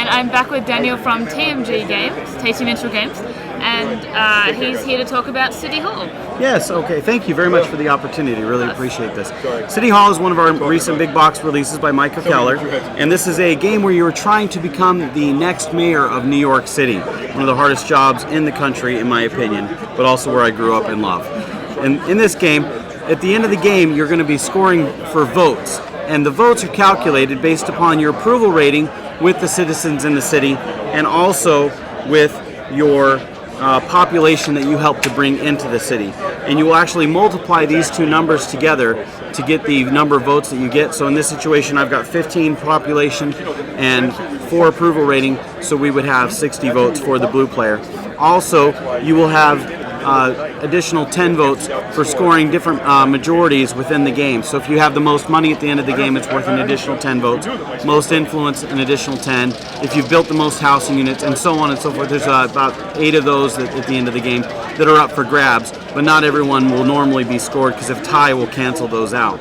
and I'm back with Daniel from TMG Games, Tasty Minstrel Games, and he's here to talk about City Hall. Yes, okay, thank you very much for the opportunity, really appreciate this. City Hall is one of our recent big box releases by Michael Keller, and this is a game where you are trying to become the next mayor of New York City, one of the hardest jobs in the country, in my opinion, but also where I grew up and love. And in this game, at the end of the game, you're going to be scoring for votes, and the votes are calculated based upon your approval rating with the citizens in the city, and also with your population that you help to bring into the city. And you will actually multiply these two numbers together to get the number of votes that you get. So in this situation, I've got 15 population and 4 approval rating, so we would have 60 votes for the blue player. Also, you will have additional 10 votes for scoring different majorities within the game. So if you have the most money at the end of the game, it's worth an additional 10 votes. Most influence, an additional 10. If you've built the most housing units, and so on and so forth, there's about 8 of those at the end of the game that are up for grabs, but not everyone will normally be scored, because if tie, will cancel those out.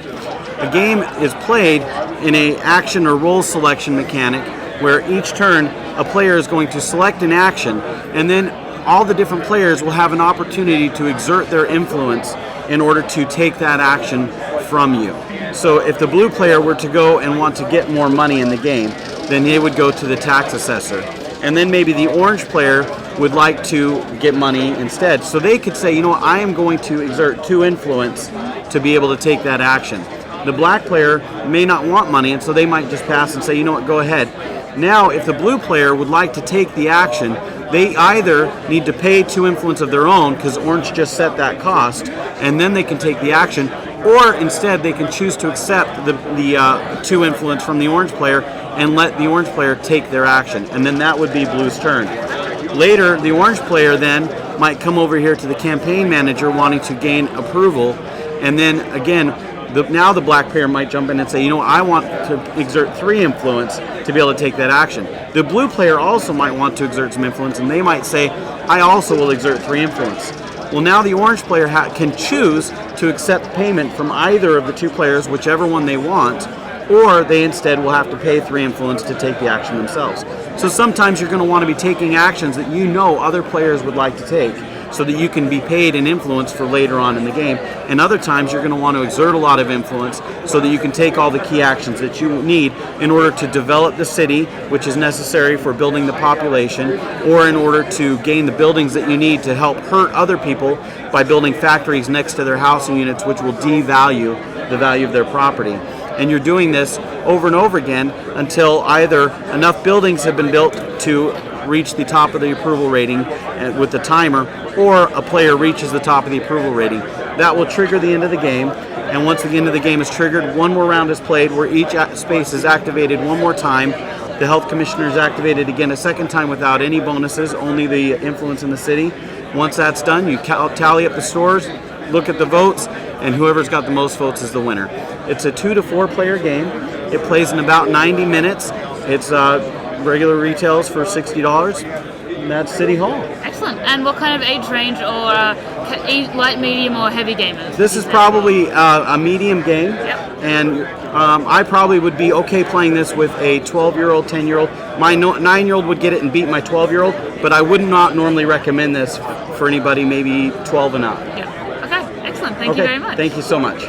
A game is played in a action or role selection mechanic, where each turn a player is going to select an action, and then all the different players will have an opportunity to exert their influence in order to take that action from you. So if the blue player were to go and want to get more money in the game, then they would go to the tax assessor. And then maybe the orange player would like to get money instead. So they could say, you know what, I am going to exert 2 influence to be able to take that action. The black player may not want money, and so they might just pass and say, you know what, go ahead. Now, if the blue player would like to take the action, they either need to pay 2 influence of their own, because orange just set that cost, and then they can take the action, or instead they can choose to accept the 2 influence from the orange player and let the orange player take their action, and then that would be blue's turn. Later, the orange player then might come over here to the campaign manager wanting to gain approval, and then again, now the black player might jump in and say, you know, I want to exert 3 influence to be able to take that action. The blue player also might want to exert some influence, and they might say, I also will exert 3 influence. Well, now the orange player can choose to accept payment from either of the 2 players, whichever one they want, or they instead will have to pay 3 influence to take the action themselves. So sometimes you're going to want to be taking actions that you know other players would like to take, so that you can be paid an influence for later on in the game. And other times you're going to want to exert a lot of influence so that you can take all the key actions that you need in order to develop the city, which is necessary for building the population, or in order to gain the buildings that you need to help hurt other people by building factories next to their housing units, which will devalue the value of their property. And you're doing this over and over again until either enough buildings have been built to reach the top of the approval rating with the timer, or a player reaches the top of the approval rating. That will trigger the end of the game, and once the end of the game is triggered, one more round is played where each space is activated one more time. The health commissioner is activated again a second time without any bonuses, only the influence in the city. Once that's done, you tally up the scores, look at the votes, and whoever's got the most votes is the winner. It's a 2 to 4 player game. It plays in about 90 minutes. It's regular retails for $60, and that's City Hall. Excellent. And what kind of age range, or light, medium, or heavy gamers? This is probably a medium game, and I probably would be okay playing this with a 12-year-old, 10-year-old. My 9-year-old would get it and beat my 12-year-old, but I would not normally recommend this for anybody maybe 12 and up. Yeah. Okay. Excellent. Thank you very much. Thank you so much.